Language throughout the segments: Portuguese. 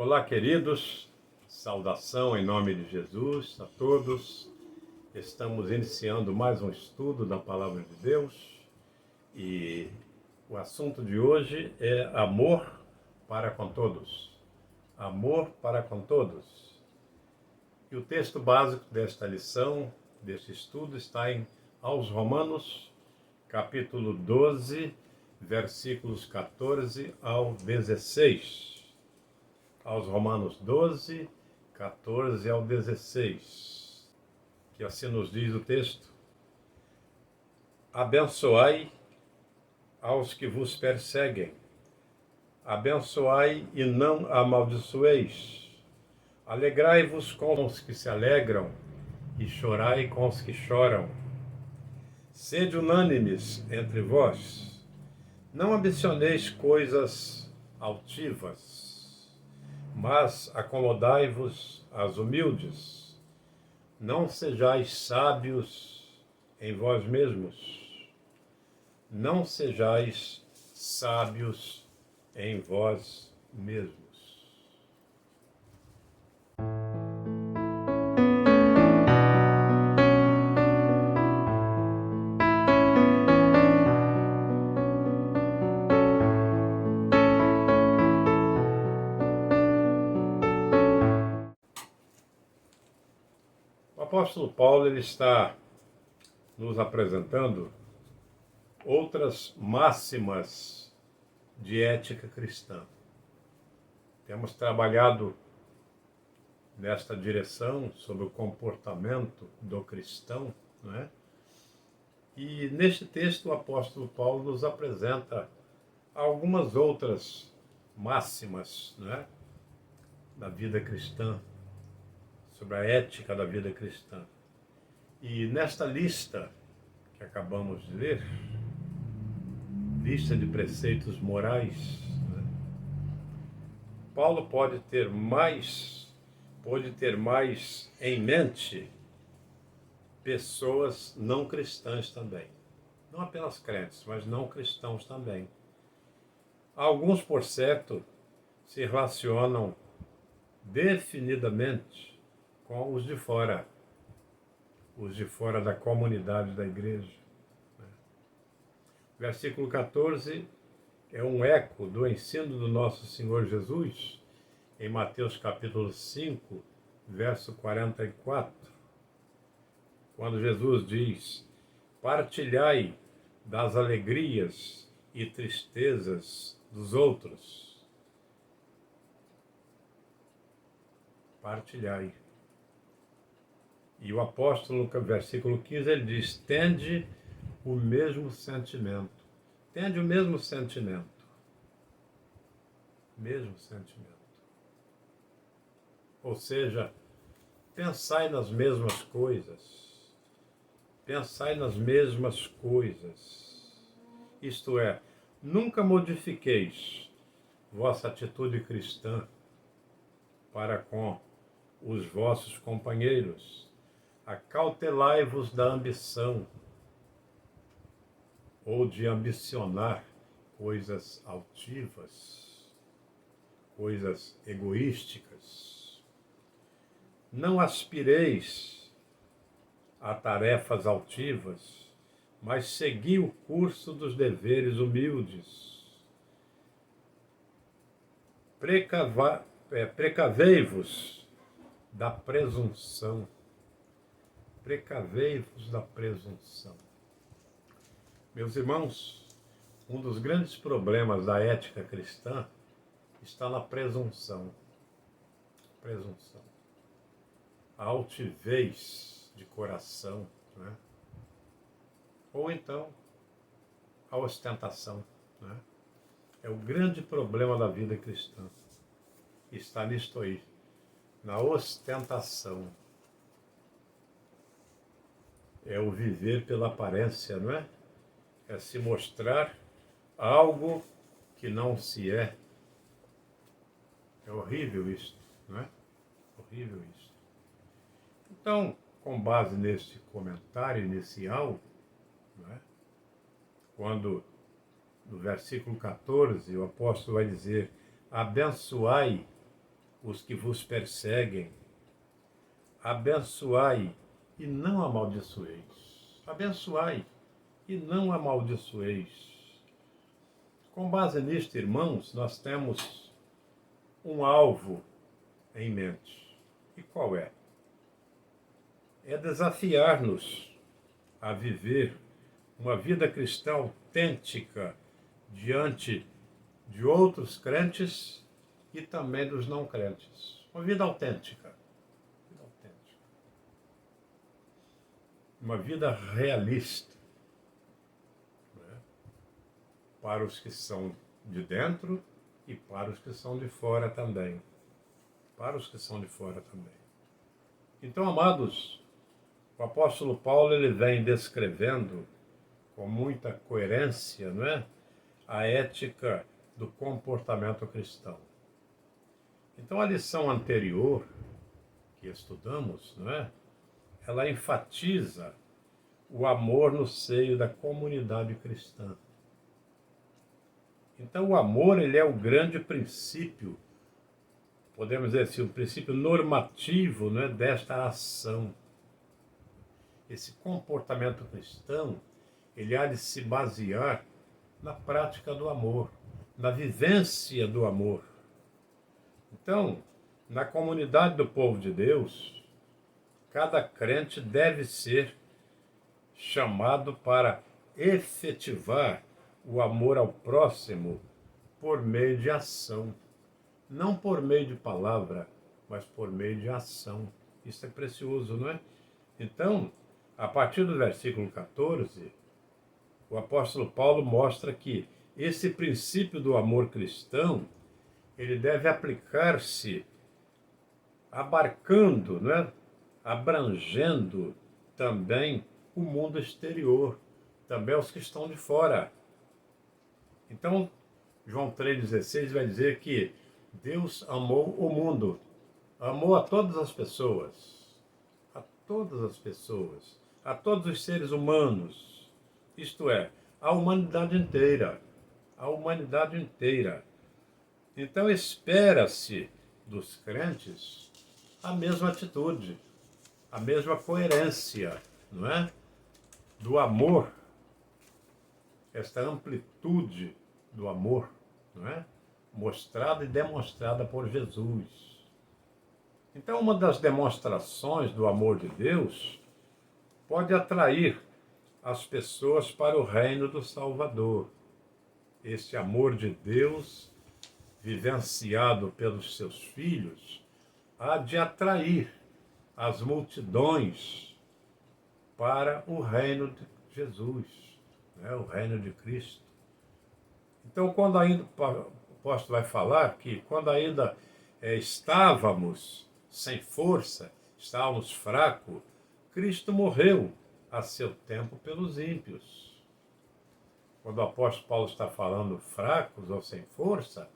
Olá, queridos, saudação em nome de Jesus a todos. Estamos iniciando mais um estudo da Palavra de Deus e o assunto de hoje é amor para com todos. Amor para com todos. E o texto básico desta lição, deste estudo, está em aos Romanos, capítulo 12, versículos 14 ao 16. Aos Romanos 12, 14 ao 16, que assim nos diz o texto: abençoai aos que vos perseguem, abençoai e não amaldiçoeis, alegrai-vos com os que se alegram e chorai com os que choram. Sede unânimes entre vós, não ambicioneis coisas altivas, mas acomodai-vos às humildes. Não sejais sábios em vós mesmos. Não sejais sábios em vós mesmos. O apóstolo Paulo ele está nos apresentando outras máximas de ética cristã. Temos trabalhado nesta direção sobre o comportamento do cristão, não é? E neste texto o apóstolo Paulo nos apresenta algumas outras máximas, não é? Da vida cristã, sobre a ética da vida cristã. E nesta lista que acabamos de ler, lista de preceitos morais, né? Paulo pode ter mais em mente pessoas não cristãs também. Não apenas crentes, mas não cristãos também. Alguns, por certo, se relacionam definidamente com os de fora da comunidade da igreja. Versículo 14 é um eco do ensino do nosso Senhor Jesus, em Mateus capítulo 5, verso 44, quando Jesus diz: partilhai das alegrias e tristezas dos outros. Partilhai. E o apóstolo, no versículo 15, ele diz: tende o mesmo sentimento. Tende o mesmo sentimento. Mesmo sentimento. Ou seja, pensai nas mesmas coisas. Pensai nas mesmas coisas. Isto é, nunca modifiqueis vossa atitude cristã para com os vossos companheiros. Acautelai-vos da ambição ou de ambicionar coisas altivas, coisas egoísticas. Não aspireis a tarefas altivas, mas segui o curso dos deveres humildes. Precavei-vos da presunção. Precavei-vos da presunção. Meus irmãos, um dos grandes problemas da ética cristã está na presunção. Presunção. A altivez de coração, né? Ou então a ostentação, né? É o grande problema da vida cristã. Está nisto aí, na ostentação. É o viver pela aparência, não é? É se mostrar algo que não se é. É horrível isso, não é? Horrível isso. Então, com base nesse comentário inicial, não é? Quando no versículo 14 o apóstolo vai dizer: abençoai os que vos perseguem, abençoai e não amaldiçoeis. Abençoai e não amaldiçoeis. Com base nisto, irmãos, nós temos um alvo em mente. E qual é? É desafiar-nos a viver uma vida cristã autêntica diante de outros crentes e também dos não crentes. Uma vida autêntica. Uma vida realista, né? Para os que são de dentro e para os que são de fora também. Para os que são de fora também. Então, amados, o apóstolo Paulo ele vem descrevendo com muita coerência, não é? A ética do comportamento cristão. Então, a lição anterior que estudamos, não é? Ela enfatiza o amor no seio da comunidade cristã. Então, o amor ele é o grande princípio, podemos dizer assim, o princípio normativo, não é, desta ação. Esse comportamento cristão, ele há de se basear na prática do amor, na vivência do amor. Então, na comunidade do povo de Deus, cada crente deve ser chamado para efetivar o amor ao próximo por meio de ação. Não por meio de palavra, mas por meio de ação. Isso é precioso, não é? Então, a partir do versículo 14, o apóstolo Paulo mostra que esse princípio do amor cristão, ele deve aplicar-se abarcando, não é? Abrangendo também o mundo exterior, também os que estão de fora. Então, João 3,16 vai dizer que Deus amou o mundo, amou a todas as pessoas, a todos os seres humanos, isto é, a humanidade inteira, Então, espera-se dos crentes a mesma atitude, a mesma coerência, não é? Do amor, esta amplitude do amor, não é? Mostrada e demonstrada por Jesus. Então, uma das demonstrações do amor de Deus pode atrair as pessoas para o reino do Salvador. Esse amor de Deus, vivenciado pelos seus filhos, há de atrair as multidões para o reino de Jesus, né? O reino de Cristo. Então, quando ainda, o apóstolo vai falar que quando ainda estávamos sem força, estávamos fracos, Cristo morreu a seu tempo pelos ímpios. Quando o apóstolo Paulo está falando fracos ou sem força,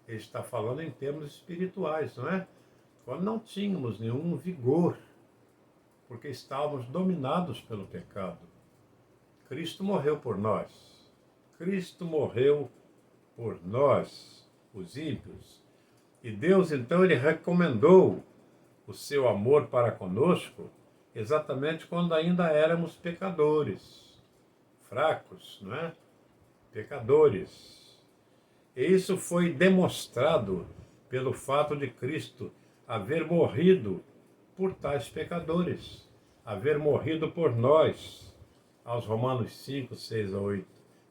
ele está falando em termos espirituais, não é? Quando não tínhamos nenhum vigor, porque estávamos dominados pelo pecado. Cristo morreu por nós. Cristo morreu por nós, os ímpios. E Deus, então, ele recomendou o seu amor para conosco exatamente quando ainda éramos pecadores, fracos, não é? Pecadores. E isso foi demonstrado pelo fato de Cristo haver morrido por tais pecadores, haver morrido por nós, aos Romanos 5, 6 a 8,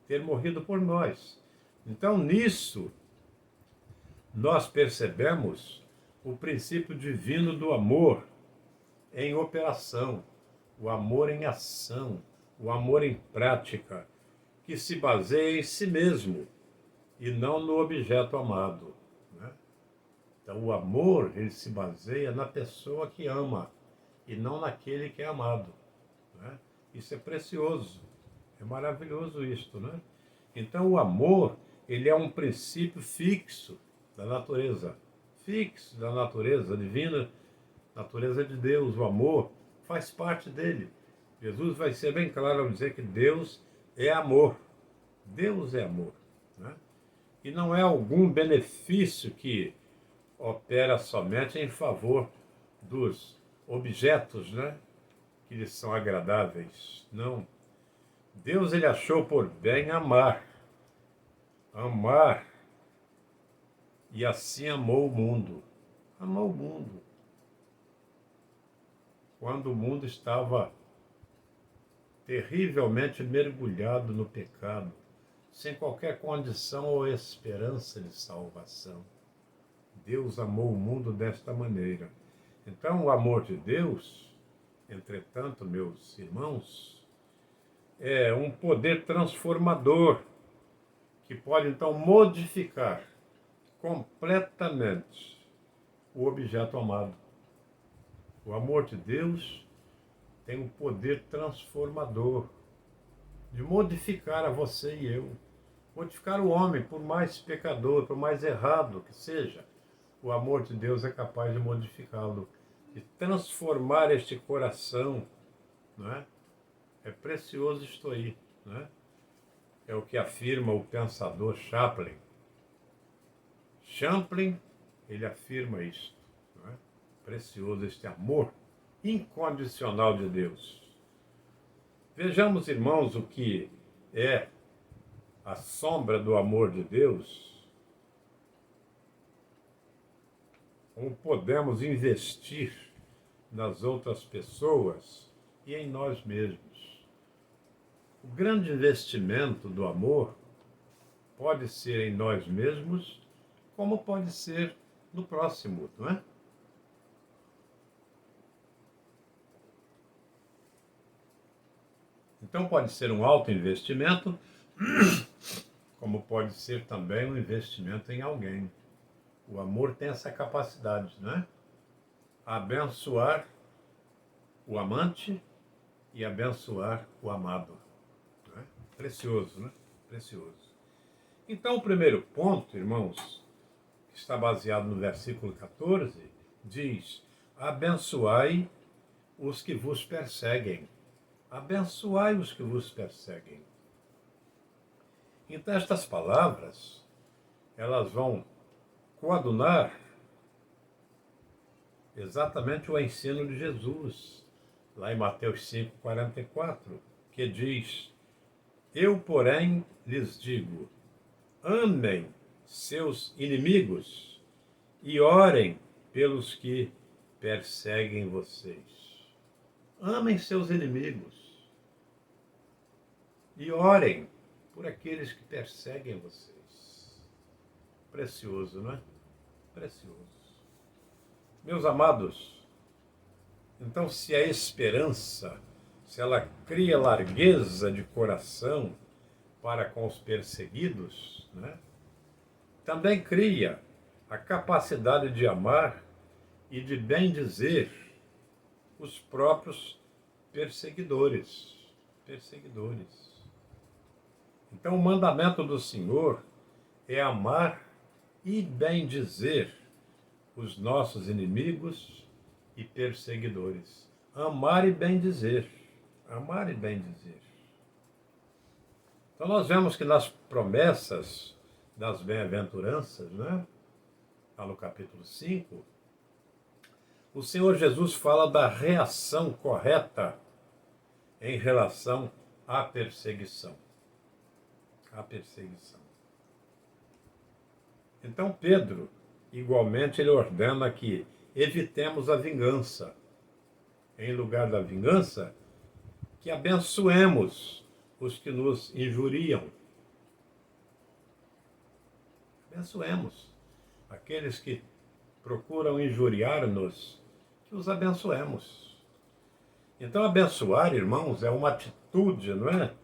ter morrido por nós. Então, nisso, nós percebemos o princípio divino do amor em operação, o amor em ação, o amor em prática, que se baseia em si mesmo e não no objeto amado, né? Então, o amor, ele se baseia na pessoa que ama e não naquele que é amado, né? Isso é precioso, é maravilhoso isto, né? Então, o amor, ele é um princípio fixo da natureza divina, natureza de Deus. O amor faz parte dele. Jesus vai ser bem claro ao dizer que Deus é amor. Deus é amor, né? E não é algum benefício que opera somente em favor dos objetos, né, que lhes são agradáveis. Não. Deus ele achou por bem amar. Amar. E assim amou o mundo. Amou o mundo. Quando o mundo estava terrivelmente mergulhado no pecado, sem qualquer condição ou esperança de salvação. Deus amou o mundo desta maneira. Então, o amor de Deus, entretanto, meus irmãos, é um poder transformador que pode, então, modificar completamente o objeto amado. O amor de Deus tem um poder transformador de modificar a você e eu, modificar o homem, por mais pecador, por mais errado que seja. O amor de Deus é capaz de modificá-lo, de transformar este coração, não é? É precioso isto aí, não é? É o que afirma o pensador Chaplin. Chaplin, ele afirma isto, não é? Precioso este amor incondicional de Deus. Vejamos, irmãos, o que é a sombra do amor de Deus. Como podemos investir nas outras pessoas e em nós mesmos. O grande investimento do amor pode ser em nós mesmos, como pode ser no próximo, não é? Então pode ser um alto investimento, como pode ser também um investimento em alguém. O amor tem essa capacidade, não é? Abençoar o amante e abençoar o amado. Não é? Precioso, né? Precioso. Então, o primeiro ponto, irmãos, que está baseado no versículo 14, diz: abençoai os que vos perseguem. Abençoai os que vos perseguem. Então, estas palavras, elas vão coadunar exatamente o ensino de Jesus, lá em Mateus 5,44, que diz: eu, porém, lhes digo, amem seus inimigos e orem pelos que perseguem vocês. Amem seus inimigos e orem por aqueles que perseguem vocês. Precioso, não é? Precioso. Meus amados, então se a esperança, se ela cria largueza de coração para com os perseguidos, né, também cria a capacidade de amar e de bendizer os próprios perseguidores. Então, o mandamento do Senhor é amar e bendizer os nossos inimigos e perseguidores. Amar e bendizer. Amar e bendizer. Então, nós vemos que nas promessas das bem-aventuranças, né, lá no capítulo 5, o Senhor Jesus fala da reação correta em relação à perseguição. A perseguição. Então Pedro, igualmente, ele ordena que evitemos a vingança. Em lugar da vingança, que abençoemos os que nos injuriam. Abençoemos aqueles que procuram injuriar-nos, que os abençoemos. Então abençoar, irmãos, é uma atitude, não é?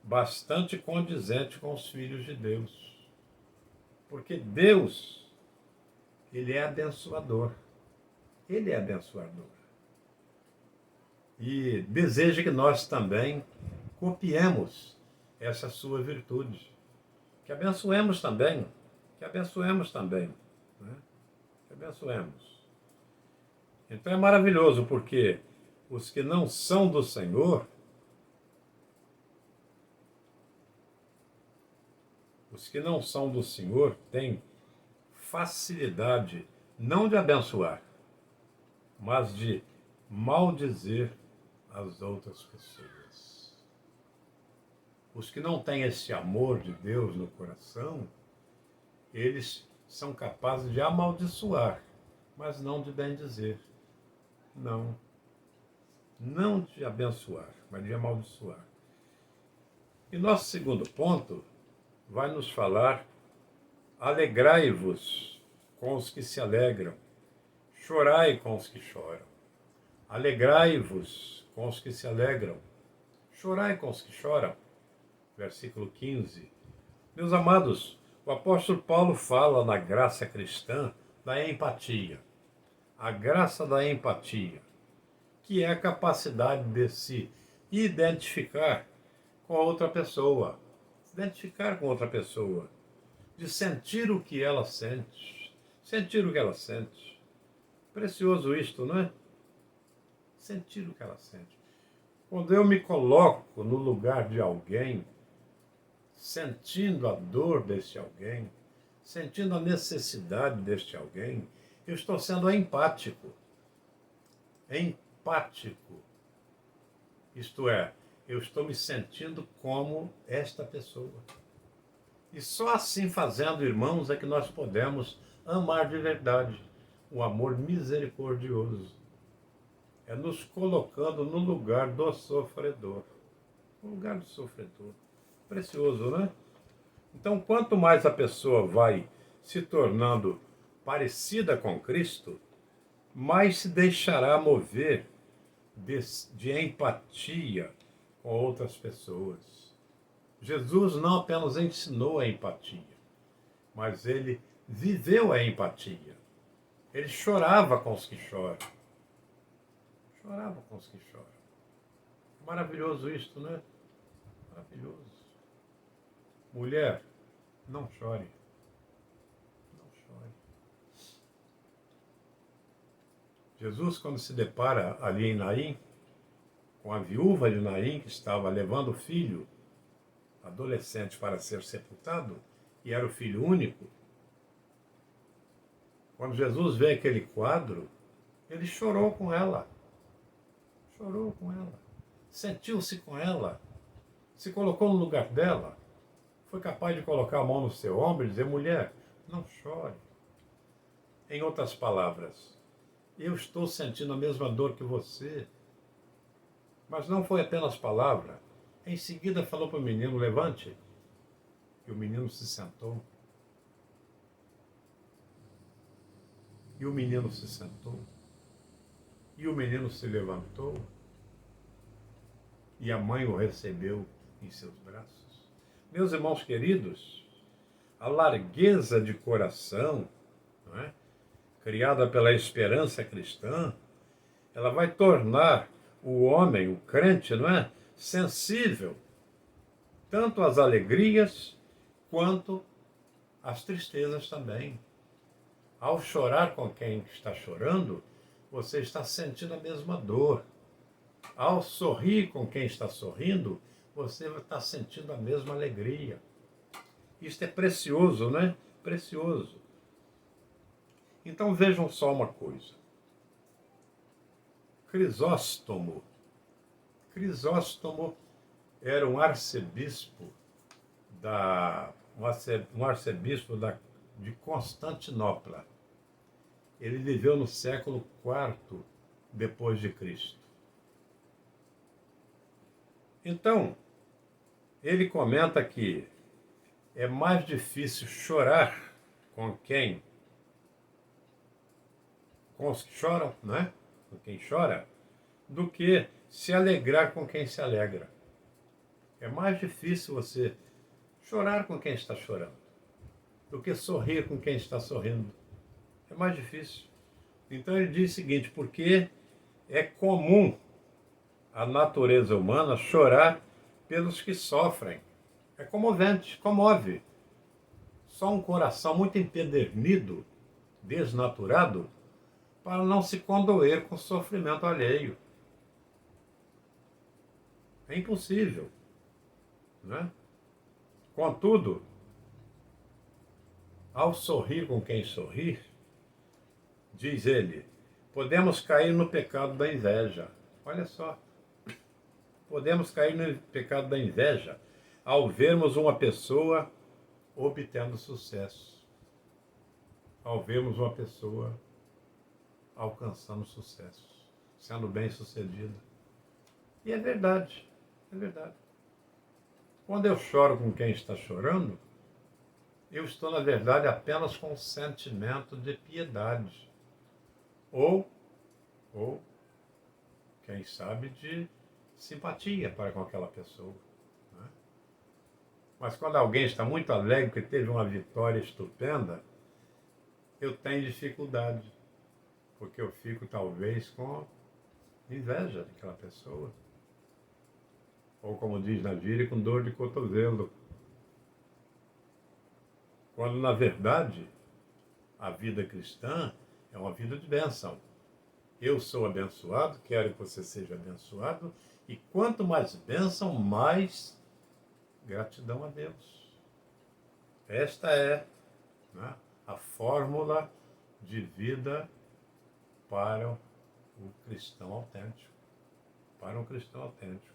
Bastante condizente com os filhos de Deus. Porque Deus, ele é abençoador. Ele é abençoador. E deseja que nós também copiemos essa sua virtude. Que abençoemos também. Que abençoemos também. Né? Que abençoemos. Então é maravilhoso, porque os que não são do Senhor, têm facilidade não de abençoar, mas de maldizer as outras pessoas. Os que não têm esse amor de Deus no coração, eles são capazes de amaldiçoar, mas não de bendizer. Não. Não de abençoar, mas de amaldiçoar. E nosso segundo ponto vai nos falar: alegrai-vos com os que se alegram, chorai com os que choram. Alegrai-vos com os que se alegram, chorai com os que choram. Versículo 15. Meus amados, o apóstolo Paulo fala na graça cristã da empatia. A graça da empatia, que é a capacidade de se identificar com outra pessoa. Se identificar com outra pessoa. De sentir o que ela sente. Sentir o que ela sente. Precioso isto, não é? Sentir o que ela sente. Quando eu me coloco no lugar de alguém, sentindo a dor deste alguém, sentindo a necessidade deste alguém, eu estou sendo empático. Empático. Isto é, eu estou me sentindo como esta pessoa. E só assim fazendo, irmãos, é que nós podemos amar de verdade. O amor misericordioso. É nos colocando no lugar do sofredor. No lugar do sofredor. Precioso, né? Então, quanto mais a pessoa vai se tornando parecida com Cristo, mais se deixará mover de empatia com outras pessoas. Jesus não apenas ensinou a empatia, mas ele viveu a empatia. Ele chorava com os que choram. Chorava com os que choram. Maravilhoso isto, né? Maravilhoso. Mulher, não chore. Não chore. Jesus, quando se depara ali em Naim, com a viúva de Naim, que estava levando o filho adolescente para ser sepultado, e era o filho único, quando Jesus vê aquele quadro, ele chorou com ela. Chorou com ela. Sentiu-se com ela. Se colocou no lugar dela. Foi capaz de colocar a mão no seu ombro e dizer: mulher, não chore. Em outras palavras, eu estou sentindo a mesma dor que você. Mas não foi apenas palavra. Em seguida falou para o menino: levante. E o menino se sentou. E o menino se sentou. E o menino se levantou. E a mãe o recebeu em seus braços. Meus irmãos queridos, a largueza de coração, não é? Criada pela esperança cristã, ela vai tornar o homem, o crente, não é? Sensível tanto às alegrias quanto às tristezas também. Ao chorar com quem está chorando, você está sentindo a mesma dor. Ao sorrir com quem está sorrindo, você está sentindo a mesma alegria. Isto é precioso, né? Precioso. Então vejam só uma coisa. Crisóstomo era um arcebispo de Constantinopla. Ele viveu no século IV depois de Cristo. Então, ele comenta que é mais difícil chorar com os que choram, né? Com quem chora, do que se alegrar com quem se alegra. É mais difícil você chorar com quem está chorando do que sorrir com quem está sorrindo. É mais difícil. Então ele diz o seguinte: porque é comum a natureza humana chorar pelos que sofrem. É comovente, comove. Só um coração muito empedernido, desnaturado, para não se condoer com o sofrimento alheio. É impossível, né? Contudo, Ao sorrir com quem sorrir, diz ele, podemos cair no pecado da inveja. Olha só, podemos cair no pecado da inveja ao vermos uma pessoa obtendo sucesso, ao vermos uma pessoa alcançando sucesso, sendo bem-sucedida. E é verdade, é verdade. Quando eu choro com quem está chorando, eu estou, na verdade, apenas com um sentimento de piedade. Ou quem sabe, de simpatia para com aquela pessoa. Né? Mas quando alguém está muito alegre porque teve uma vitória estupenda, eu tenho dificuldade, porque eu fico talvez com inveja daquela pessoa. Ou como diz na gíria, com dor de cotovelo. Quando, na verdade, a vida cristã é uma vida de bênção. Eu sou abençoado, quero que você seja abençoado, e quanto mais bênção, mais gratidão a Deus. Esta é, né, a fórmula de vida para o cristão autêntico. Para um cristão autêntico.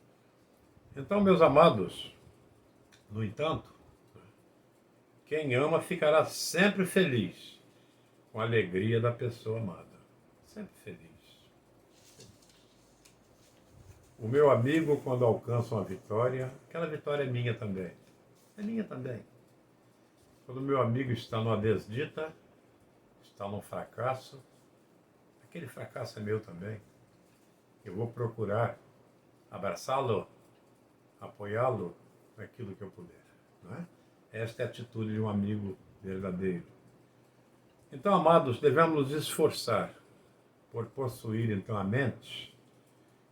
Então, meus amados, no entanto, quem ama ficará sempre feliz com a alegria da pessoa amada. Sempre feliz. O meu amigo, quando alcança uma vitória, aquela vitória é minha também. É minha também. Quando o meu amigo está numa desdita, está num fracasso, aquele fracasso é meu também. Eu vou procurar abraçá-lo, apoiá-lo naquilo que eu puder. Não é? Esta é a atitude de um amigo verdadeiro. Então, amados, devemos nos esforçar por possuir, então, a mente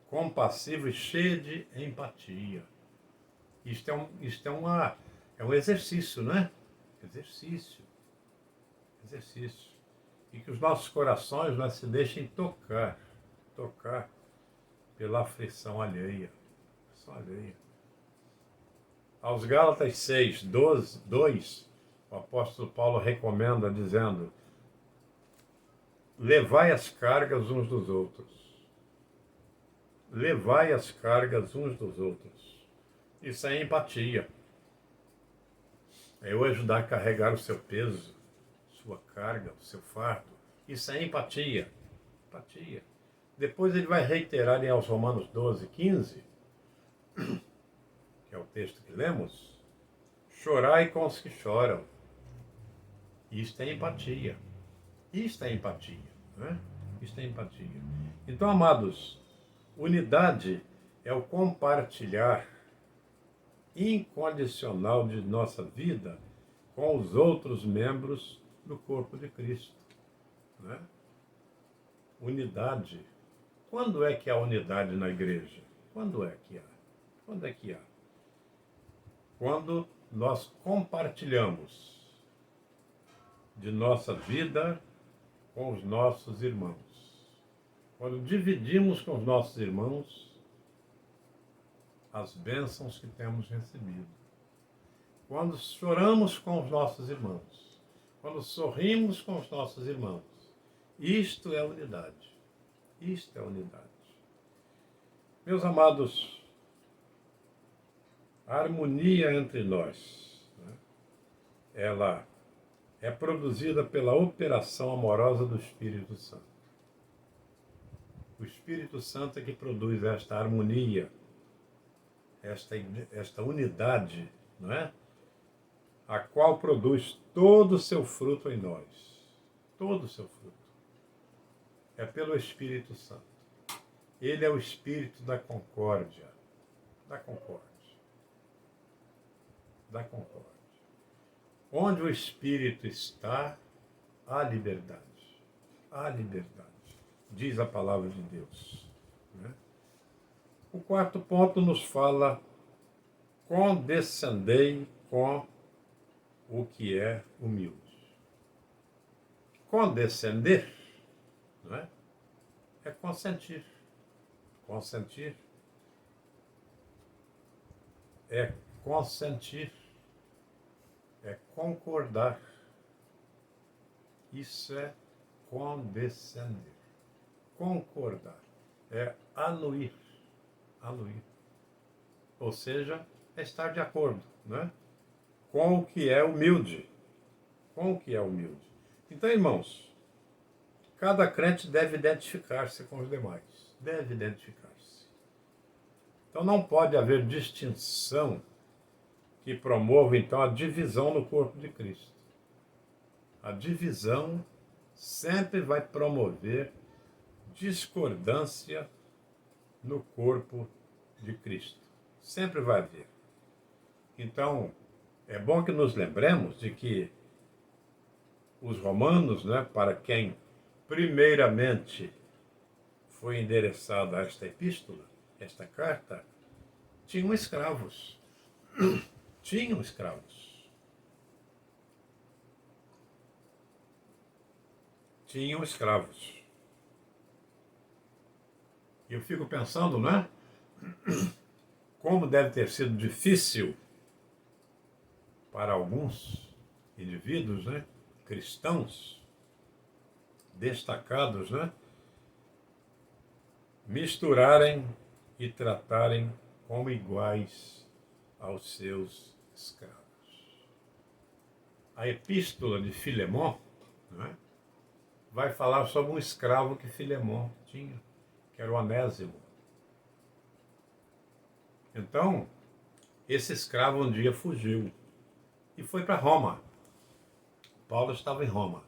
compassiva e cheia de empatia. Isto é um exercício, não é? Exercício. E que os nossos corações não se deixem tocar pela aflição alheia. Aos Gálatas 6, 2, o apóstolo Paulo recomenda dizendo: levai as cargas uns dos outros. Levai as cargas uns dos outros. Isso é empatia. É eu ajudar a carregar o seu peso, sua carga, o seu fardo. Isso é empatia. Empatia. Depois ele vai reiterar em aos Romanos 12, 15, que é o texto que lemos, chorai com os que choram. Isto é empatia. Isto é empatia. Né? Isto é empatia. Então, amados, unidade é o compartilhar incondicional de nossa vida com os outros membros do corpo de Cristo. Né? Unidade. Quando é que há unidade na igreja? Quando é que há? Quando é que há? Quando nós compartilhamos de nossa vida com os nossos irmãos. Quando dividimos com os nossos irmãos as bênçãos que temos recebido. Quando choramos com os nossos irmãos. Quando sorrimos com os nossos irmãos. Isto é unidade. Isto é unidade. Meus amados, a harmonia entre nós, né, ela é produzida pela operação amorosa do Espírito Santo. O Espírito Santo é que produz esta harmonia, esta unidade, não é? A qual produz todo o seu fruto em nós. Todo o seu fruto. É pelo Espírito Santo. Ele é o Espírito da concórdia. Da concórdia. Da concórdia. Onde o Espírito está, há liberdade. Há liberdade. Diz a palavra de Deus. Né? O quarto ponto nos fala: condescendei com o que é humilde. Condescender, não é? É consentir. Consentir é consentir, é concordar, Isso é condescender, concordar, é anuir, anuir. Ou seja, é estar de acordo, né? Com o que é humilde, com o que é humilde. Então, irmãos, cada crente deve identificar-se com os demais, deve identificar-se. Então não pode haver distinção que promova, então, a divisão no corpo de Cristo. A divisão sempre vai promover discordância no corpo de Cristo. Sempre vai haver. Então, é bom que nos lembremos de que os romanos, né, para quem primeiramente foi endereçada esta epístola, esta carta, tinham escravos. Tinham escravos. Tinham escravos. E eu fico pensando, né? Como deve ter sido difícil para alguns indivíduos, né? Cristãos, destacados, né? Misturarem e tratarem como iguais aos seus escravos. A epístola de Filemão, né, vai falar sobre um escravo que Filemão tinha, que era o Onésimo. Então, esse escravo um dia fugiu e foi para Roma. Paulo estava em Roma.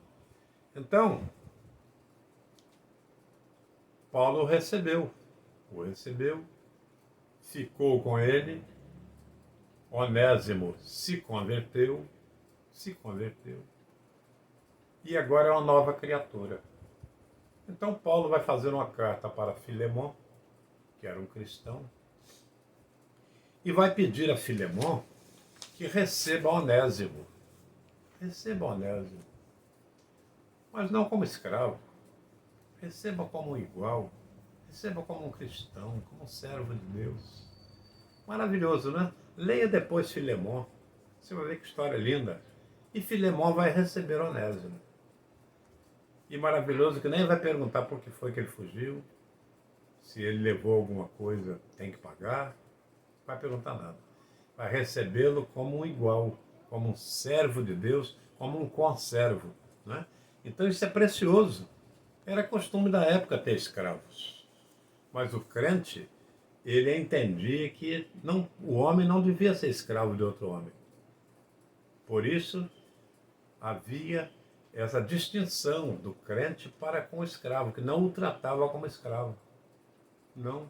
Então, Paulo o recebeu, ficou com ele. Onésimo se converteu, e agora é uma nova criatura. Então Paulo vai fazer uma carta para Filemão, que era um cristão, e vai pedir a Filemão que receba Onésimo. Receba Onésimo. Mas não como escravo. Receba como um igual. Receba como um cristão, como um servo de Deus. Maravilhoso, né? Leia depois Filemão. Você vai ver que história linda. E Filemão vai receber Onésimo. E maravilhoso que nem vai perguntar por que foi que ele fugiu, se ele levou alguma coisa, tem que pagar. Não vai perguntar nada. Vai recebê-lo como um igual, como um servo de Deus, como um conservo, né? Então isso é precioso. Era costume da época ter escravos. Mas o crente, ele entendia que o homem não devia ser escravo de outro homem. Por isso, havia essa distinção do crente para com o escravo, que não o tratava como escravo. Não,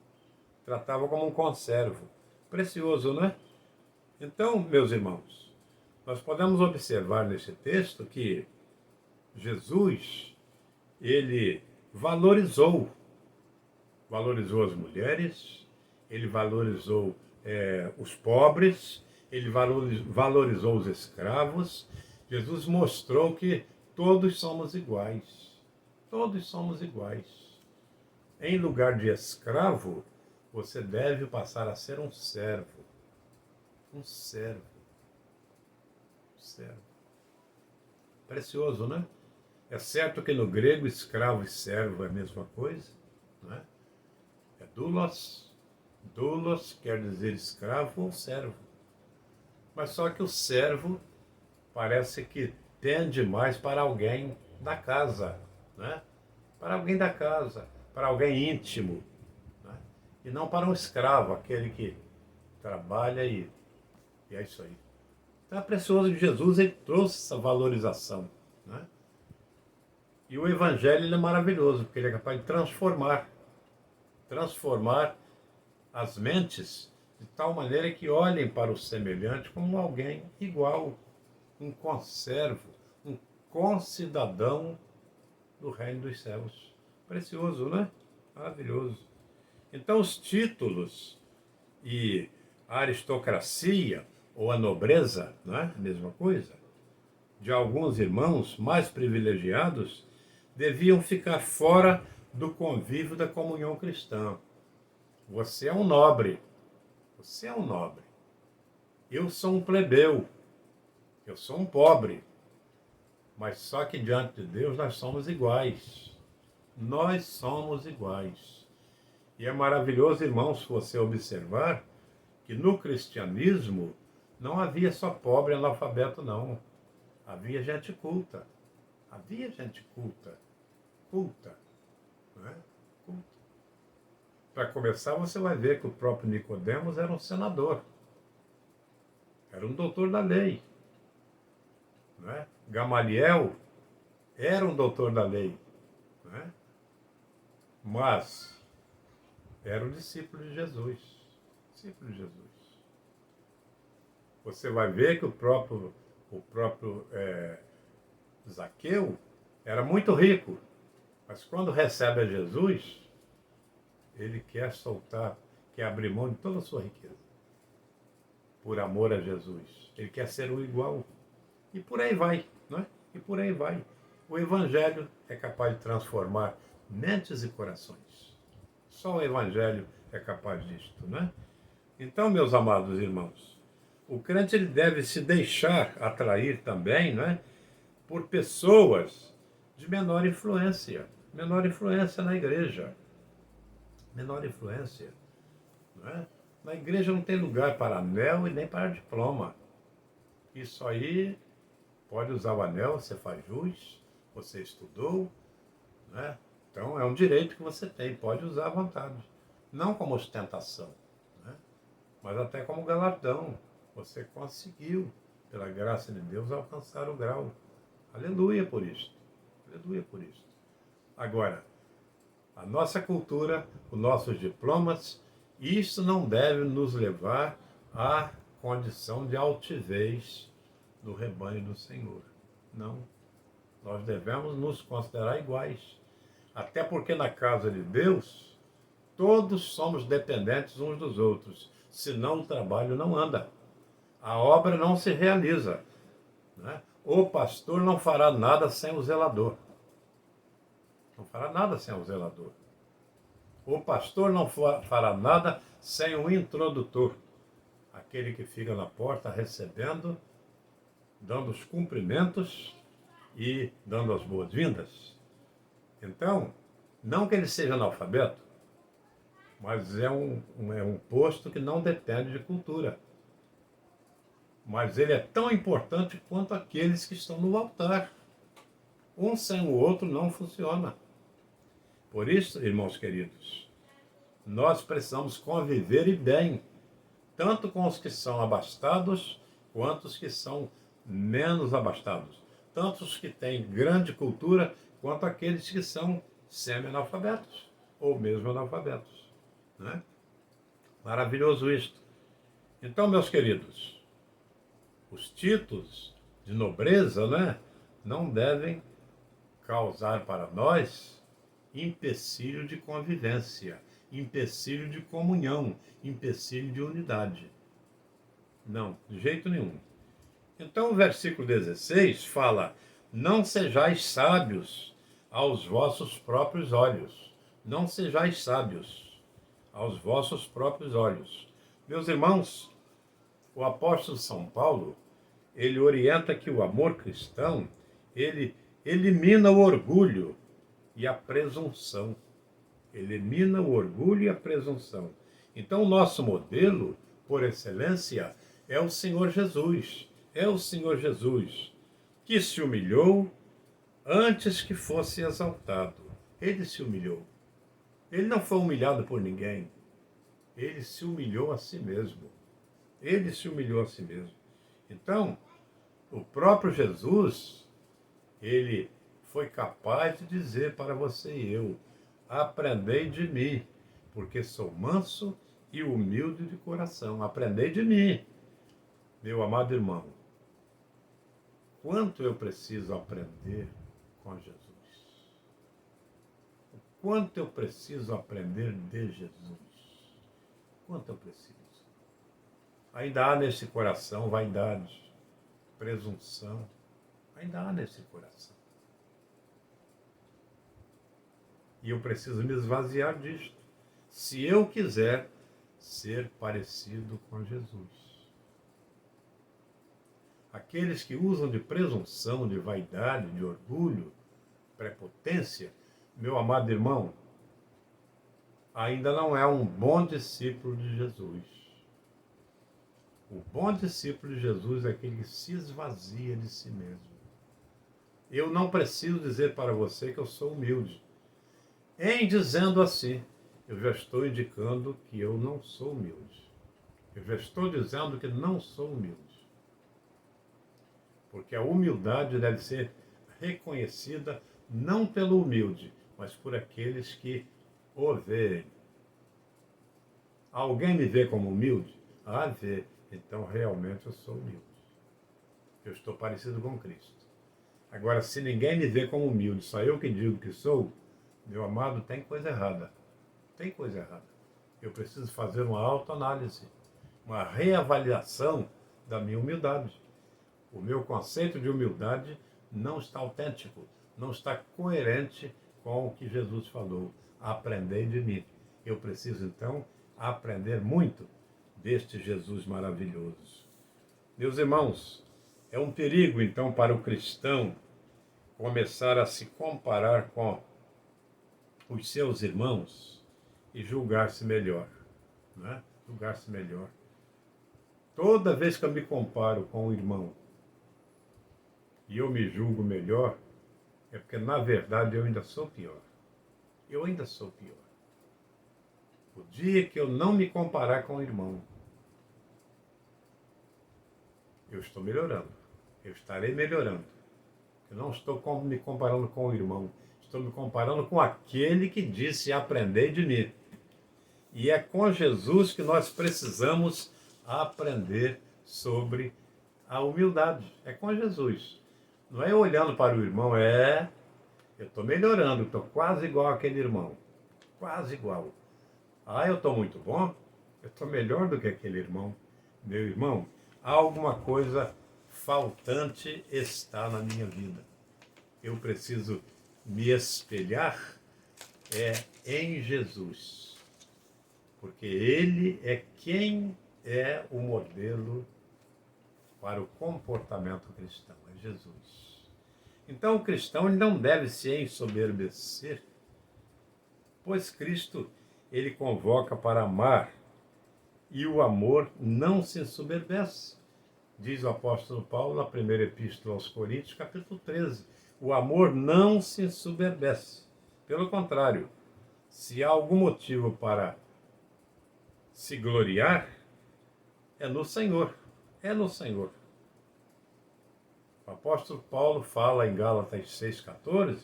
tratava como um conservo. Precioso, não é? Então, meus irmãos, nós podemos observar nesse texto que Jesus, ele valorizou as mulheres, ele valorizou os pobres, ele valorizou os escravos. Jesus mostrou que todos somos iguais. Todos somos iguais. Em lugar de escravo, você deve passar a ser um servo. Um servo. Um servo. Precioso, né? É certo que no grego escravo e servo é a mesma coisa, né? É doulos. Doulos quer dizer escravo ou servo. Mas só que o servo parece que tende mais para alguém da casa, né? Para alguém da casa, para alguém íntimo, né? E não para um escravo, aquele que trabalha e é isso aí. Então é precioso que Jesus ele trouxe essa valorização, né? E o Evangelho ele é maravilhoso, porque ele é capaz de transformar as mentes de tal maneira que olhem para o semelhante como alguém igual, um conservo, um concidadão do reino dos céus. Precioso, né? Maravilhoso. Então os títulos e a aristocracia ou a nobreza, não é a mesma coisa, de alguns irmãos mais privilegiados deviam ficar fora do convívio da comunhão cristã. Você é um nobre. Você é um nobre. Eu sou um plebeu. Eu sou um pobre. Mas só que diante de Deus nós somos iguais. Nós somos iguais. E é maravilhoso, irmãos, se você observar que no cristianismo não havia só pobre e analfabeto, não. Havia gente culta. Havia gente culta. Culta. Não é? Culta. Para começar, você vai ver que o próprio Nicodemos era um senador. Era um doutor da lei. Não é? Gamaliel era um doutor da lei. Não é? Mas era um discípulo de Jesus. Discípulo de Jesus. Você vai ver que o próprio Zaqueu era muito rico, mas quando recebe a Jesus, ele quer soltar, quer abrir mão de toda a sua riqueza, por amor a Jesus. Ele quer ser o igual. E por aí vai, não é? E por aí vai. O Evangelho é capaz de transformar mentes e corações. Só o Evangelho é capaz disto, não é? Então, meus amados irmãos, o crente ele deve se deixar atrair também, não é? Por pessoas de menor influência na igreja, menor influência, não é? Na igreja não tem lugar para anel e nem para diploma. Isso aí, pode usar o anel, você faz jus, você estudou, né? Então é um direito que você tem, pode usar à vontade, não como ostentação, né? Mas até como galardão. Você conseguiu, pela graça de Deus, alcançar o grau. Aleluia por isto. Aleluia por isto. Agora, a nossa cultura, os nossos diplomas, isso não deve nos levar à condição de altivez no rebanho do Senhor. Não. Nós devemos nos considerar iguais. Até porque na casa de Deus, todos somos dependentes uns dos outros. Senão o trabalho não anda. A obra não se realiza, né? O pastor não fará nada sem o zelador. Não fará nada sem o zelador. O pastor não fará nada sem o introdutor. Aquele que fica na porta recebendo, dando os cumprimentos e dando as boas-vindas. Então, não que ele seja analfabeto, mas é um posto que não depende de cultura. Mas ele é tão importante quanto aqueles que estão no altar. Um sem o outro não funciona. Por isso, irmãos queridos, nós precisamos conviver e bem, tanto com os que são abastados, quanto os que são menos abastados. Tanto os que têm grande cultura, quanto aqueles que são semi-analfabetos, ou mesmo analfabetos. Né? Maravilhoso isto. Então, meus queridos, os títulos de nobreza, né, não devem causar para nós empecilho de convivência, empecilho de comunhão, empecilho de unidade. Não, de jeito nenhum. Então o versículo 16 fala: não sejais sábios aos vossos próprios olhos. Não sejais sábios aos vossos próprios olhos. Meus irmãos, o apóstolo São Paulo, ele orienta que o amor cristão, ele elimina o orgulho e a presunção. Elimina o orgulho e a presunção. Então, o nosso modelo, por excelência, é o Senhor Jesus. É o Senhor Jesus, que se humilhou antes que fosse exaltado. Ele se humilhou. Ele não foi humilhado por ninguém. Ele se humilhou a si mesmo. Ele se humilhou a si mesmo. Então, o próprio Jesus, ele foi capaz de dizer para você e eu: aprendei de mim, porque sou manso e humilde de coração. Aprendei de mim, meu amado irmão. Quanto eu preciso aprender com Jesus? O quanto eu preciso aprender de Jesus? Quanto eu preciso? Ainda há nesse coração vaidade, presunção. Ainda há nesse coração. E eu preciso me esvaziar disto, se eu quiser ser parecido com Jesus. Aqueles que usam de presunção, de vaidade, de orgulho, prepotência, meu amado irmão, ainda não é um bom discípulo de Jesus. O bom discípulo de Jesus é aquele que se esvazia de si mesmo. Eu não preciso dizer para você que eu sou humilde. Em dizendo assim, eu já estou indicando que eu não sou humilde. Eu já estou dizendo que não sou humilde. Porque a humildade deve ser reconhecida não pelo humilde, mas por aqueles que o veem. Alguém me vê como humilde? Ah, vê. Então realmente eu sou humilde. Eu estou parecido com Cristo. Agora, se ninguém me vê como humilde, só eu que digo que sou, meu amado, tem coisa errada. Tem coisa errada. Eu preciso fazer uma autoanálise, uma reavaliação da minha humildade. O meu conceito de humildade não está autêntico, não está coerente com o que Jesus falou. Aprendei de mim. Eu preciso, então, aprender muito deste Jesus maravilhoso. Meus irmãos, é um perigo, então, para o cristão começar a se comparar com os seus irmãos e julgar-se melhor, né? Julgar-se melhor. Toda vez que eu me comparo com o irmão e eu me julgo melhor, é porque, na verdade, eu ainda sou pior. Eu ainda sou pior. O dia que eu não me comparar com o irmão, eu estou melhorando. Eu estarei melhorando. Eu não estou me comparando com o irmão. Estou me comparando com aquele que disse: aprendei de mim. E é com Jesus que nós precisamos aprender sobre a humildade. É com Jesus. Não é olhando para o irmão, eu estou melhorando, estou quase igual àquele irmão. Quase igual. Ah, eu estou muito bom? Eu estou melhor do que aquele irmão. Meu irmão, alguma coisa faltante está na minha vida. Eu preciso me espelhar em Jesus. Porque Ele é quem é o modelo para o comportamento cristão. É Jesus. Então o cristão ele não deve se ensoberbecer, pois Cristo ele convoca para amar e o amor não se ensoberbece. Diz o apóstolo Paulo na primeira epístola aos Coríntios, capítulo 13. O amor não se ensoberbece. Pelo contrário, se há algum motivo para se gloriar, é no Senhor. É no Senhor. O apóstolo Paulo fala em Gálatas 6,14,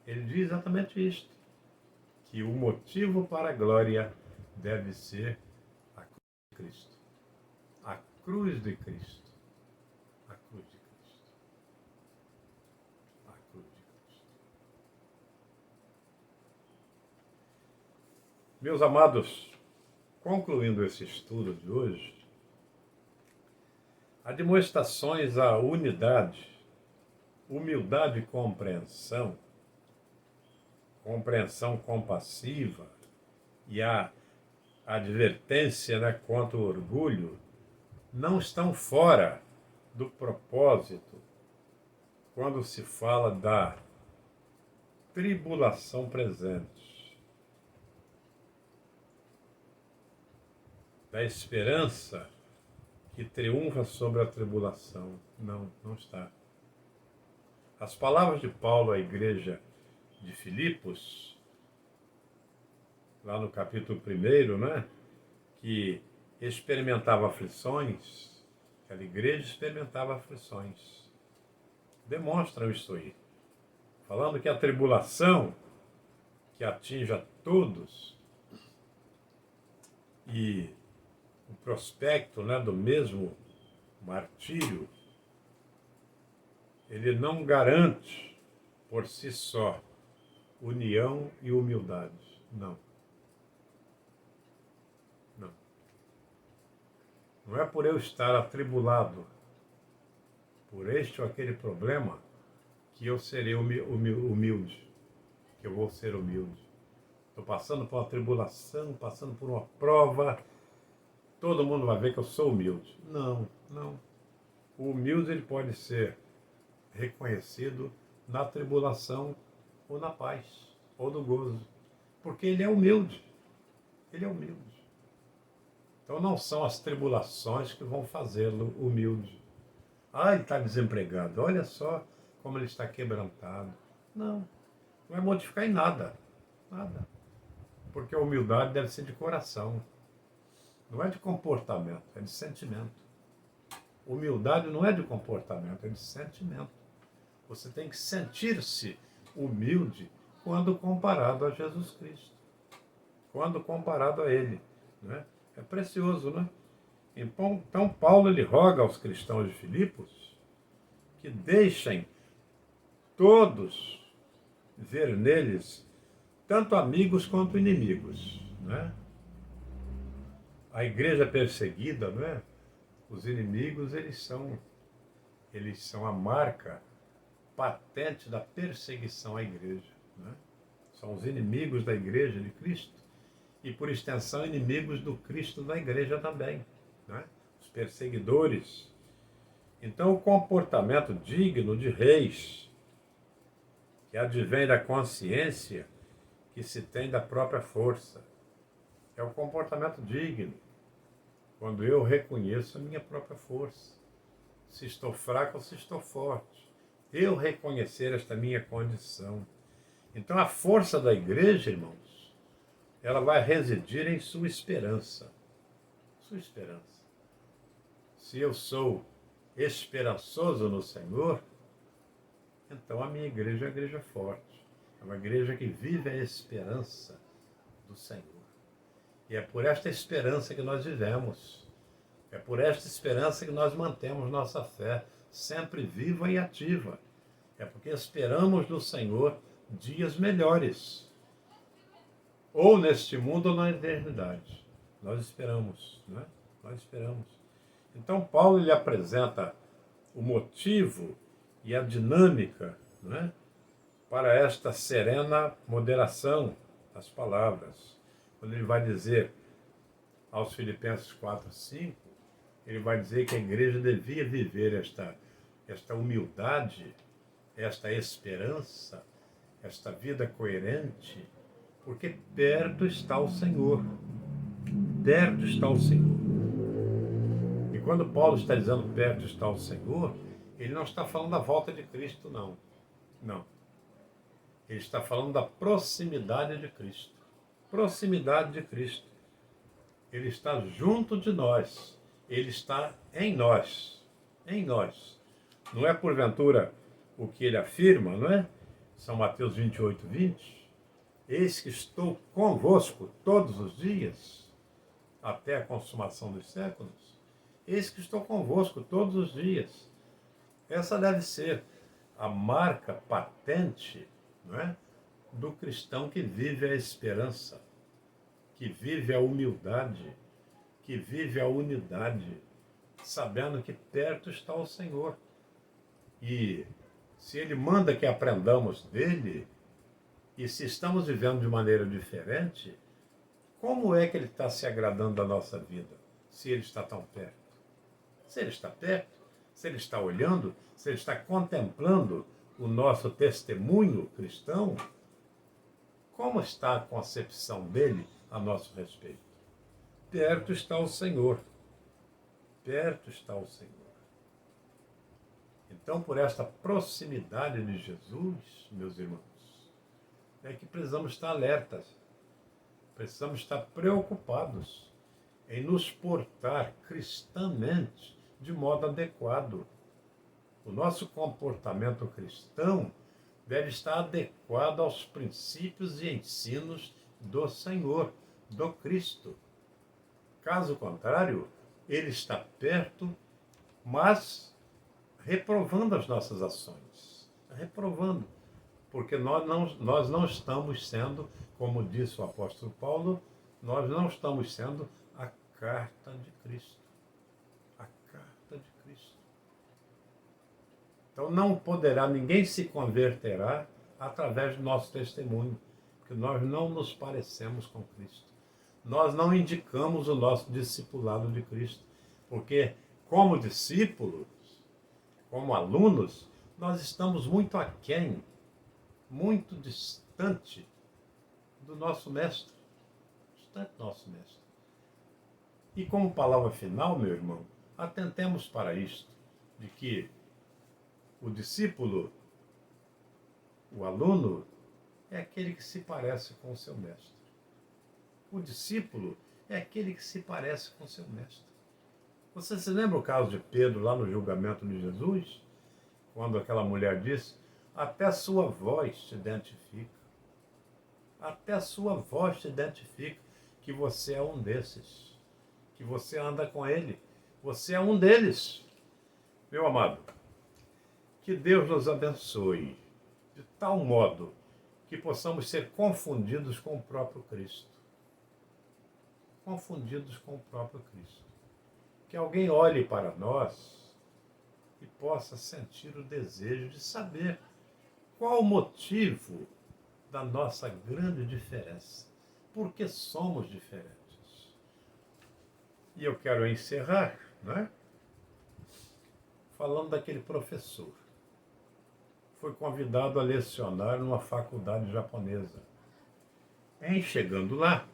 ele diz exatamente isto, que o motivo para a glória deve ser a cruz de Cristo. A cruz de Cristo. A cruz de Cristo. A cruz de Cristo. Meus amados, concluindo esse estudo de hoje, admoestações à unidade, humildade e compreensão compassiva e a advertência, né, contra o orgulho, não estão fora do propósito quando se fala da tribulação presente, da esperança que triunfa sobre a tribulação. Não, não está. As palavras de Paulo à igreja de Filipos, lá no capítulo 1, né, que experimentava aflições, aquela igreja experimentava aflições, demonstram isso aí. Falando que a tribulação que atinge a todos e o prospecto, né, do mesmo martírio, ele não garante por si só união e humildade. Não. Não. Não é por eu estar atribulado por este ou aquele problema que eu serei humilde, que eu vou ser humilde. Estou passando por uma tribulação, passando por uma prova, todo mundo vai ver que eu sou humilde. Não, não. O humilde ele pode ser reconhecido na tribulação ou na paz, ou no gozo, porque ele é humilde. Ele é humilde. Então não são as tribulações que vão fazê-lo humilde. Ah, ele está desempregado, olha só como ele está quebrantado. Não, não vai modificar em nada, nada. Porque a humildade deve ser de coração, não é de comportamento, é de sentimento. Humildade não é de comportamento, é de sentimento. Você tem que sentir-se humilde quando comparado a Jesus Cristo, quando comparado a Ele. Né? É precioso, né? Então Paulo ele roga aos cristãos de Filipos que deixem todos ver neles tanto amigos quanto inimigos. Né? A igreja perseguida, né? Os inimigos eles são a marca patente da perseguição à igreja. Né? São os inimigos da igreja de Cristo e, por extensão, inimigos do Cristo da igreja também. Né? Os perseguidores. Então, o comportamento digno de reis, que advém da consciência que se tem da própria força, é o comportamento digno, quando eu reconheço a minha própria força, se estou fraco ou se estou forte, eu reconhecer esta minha condição. Então, a força da igreja, irmãos, ela vai residir em sua esperança. Sua esperança. Se eu sou esperançoso no Senhor, então a minha igreja é uma igreja forte. É uma igreja que vive a esperança do Senhor. E é por esta esperança que nós vivemos. É por esta esperança que nós mantemos nossa fé sempre viva e ativa. É porque esperamos no Senhor dias melhores. Ou neste mundo ou na eternidade. Nós esperamos, né? Nós esperamos. Então Paulo ele apresenta o motivo e a dinâmica, né, para esta serena moderação das palavras. Quando ele vai dizer aos Filipenses 4:5, ele vai dizer que a igreja devia viver esta humildade, esta esperança, esta vida coerente, porque perto está o Senhor. Perto está o Senhor. E quando Paulo está dizendo perto está o Senhor, ele não está falando da volta de Cristo, não. Não. Ele está falando da proximidade de Cristo. Proximidade de Cristo. Ele está junto de nós. Ele está em nós. Em nós. Não é porventura o que ele afirma, não é? São Mateus 28:20. Eis que estou convosco todos os dias, até a consumação dos séculos. Eis que estou convosco todos os dias. Essa deve ser a marca patente, não é, do cristão que vive a esperança, que vive a humildade, que vive a unidade, sabendo que perto está o Senhor. E se Ele manda que aprendamos dele, e se estamos vivendo de maneira diferente, como é que Ele está se agradando da nossa vida, se Ele está tão perto? Se Ele está perto, se Ele está olhando, se Ele está contemplando o nosso testemunho cristão, como está a concepção dele a nosso respeito? Perto está o Senhor. Perto está o Senhor. Então, por esta proximidade de Jesus, meus irmãos, é que precisamos estar alertas, precisamos estar preocupados em nos portar cristamente de modo adequado. O nosso comportamento cristão deve estar adequado aos princípios e ensinos do Senhor, do Cristo. Caso contrário, Ele está perto, mas reprovando as nossas ações. Reprovando. Porque nós não estamos sendo, como disse o apóstolo Paulo, nós não estamos sendo a carta de Cristo. A carta de Cristo. Então ninguém se converterá através do nosso testemunho, porque nós não nos parecemos com Cristo. Nós não indicamos o nosso discipulado de Cristo, porque como discípulos, como alunos, nós estamos muito aquém, muito distante do nosso mestre. Distante do nosso mestre. E como palavra final, meu irmão, atentemos para isto, de que o discípulo, o aluno, é aquele que se parece com o seu mestre. O discípulo é aquele que se parece com o seu mestre. Você se lembra o caso de Pedro lá no julgamento de Jesus? Quando aquela mulher disse, até a sua voz te identifica. Até a sua voz te identifica que você é um desses. Que você anda com ele. Você é um deles. Meu amado, que Deus nos abençoe de tal modo que possamos ser confundidos com o próprio Cristo. Confundidos com o próprio Cristo. Que alguém olhe para nós e possa sentir o desejo de saber qual o motivo da nossa grande diferença. Por que somos diferentes? E eu quero encerrar, né, falando daquele professor. Foi convidado a lecionar numa faculdade japonesa. Em chegando lá,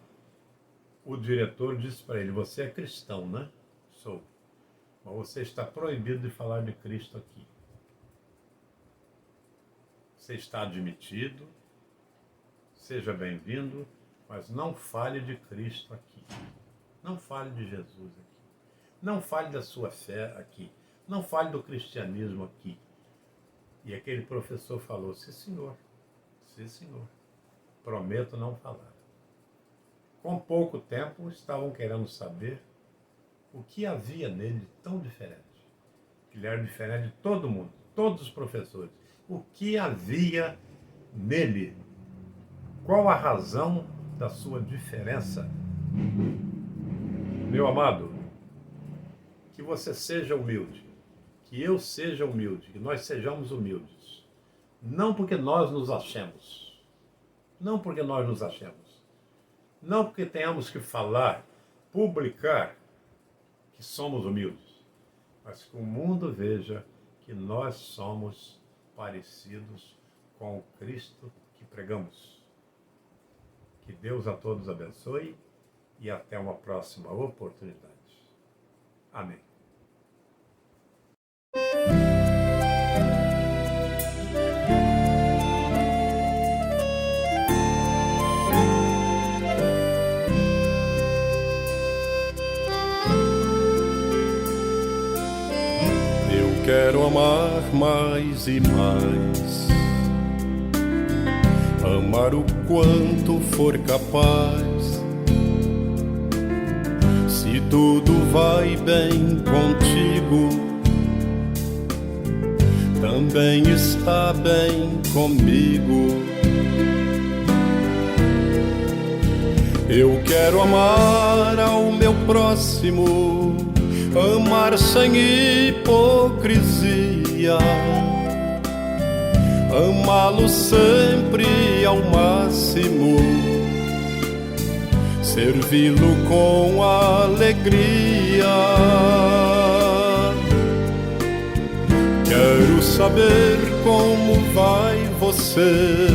o diretor disse para ele, você é cristão, né? Sou. Mas você está proibido de falar de Cristo aqui. Você está admitido, seja bem-vindo, mas não fale de Cristo aqui. Não fale de Jesus aqui. Não fale da sua fé aqui. Não fale do cristianismo aqui. E aquele professor falou, sim senhor, prometo não falar. Com pouco tempo, estavam querendo saber o que havia nele tão diferente. Ele era diferente de todo mundo, todos os professores. O que havia nele? Qual a razão da sua diferença? Meu amado, que você seja humilde, que eu seja humilde, que nós sejamos humildes. Não porque nós nos achemos, não porque nós nos achemos, não porque tenhamos que falar, publicar que somos humildes, mas que o mundo veja que nós somos parecidos com o Cristo que pregamos. Que Deus a todos abençoe e até uma próxima oportunidade. Amém. Eu quero amar mais e mais, amar o quanto for capaz. Se tudo vai bem contigo, também está bem comigo. Eu quero amar ao meu próximo, amar sem hipocrisia, amá-lo sempre ao máximo, servi-lo com alegria. Quero saber como vai você,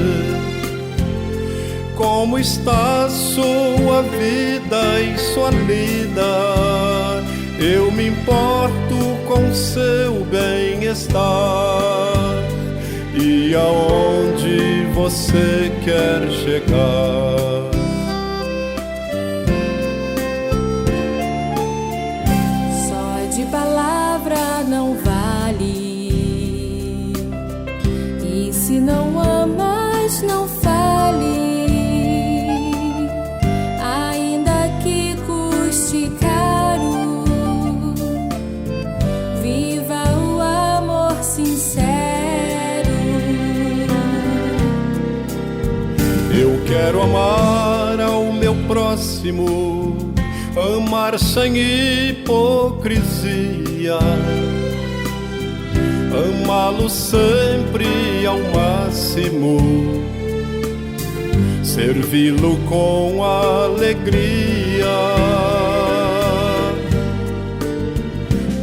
como está a sua vida e sua lida. Eu me importo com seu bem-estar e aonde você quer chegar. Só de palavra não vale, e se não amas, não fale. Ainda que custe caro, viva o amor sincero. Eu quero amar ao meu próximo, amar sem hipocrisia, amá-lo sempre ao máximo, servi-lo com alegria.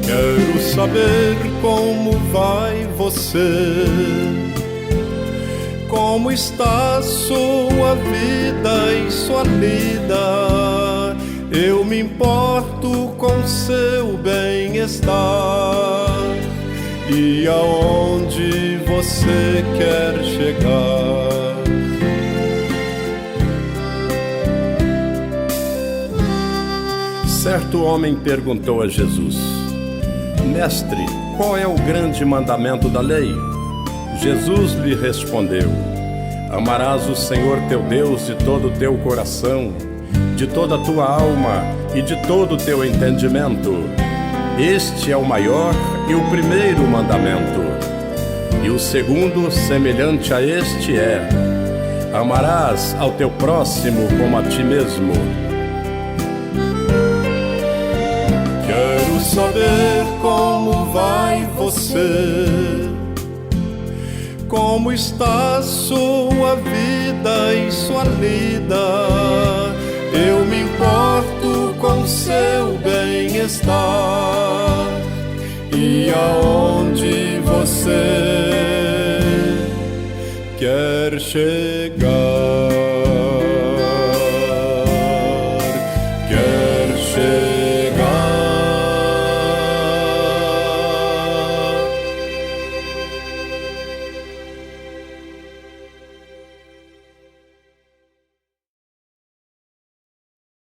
Quero saber como vai você. Como está sua vida e sua lida? Eu me importo com seu bem-estar. E aonde você quer chegar? Certo homem perguntou a Jesus: Mestre, qual é o grande mandamento da lei? Jesus lhe respondeu: Amarás o Senhor teu Deus de todo o teu coração, de toda a tua alma e de todo o teu entendimento. Este é o maior e o primeiro mandamento. E o segundo, semelhante a este, é: amarás ao teu próximo como a ti mesmo. Quero saber como vai você. Como está sua vida e sua lida? Eu me importo com seu bem-estar. E aonde você quer chegar?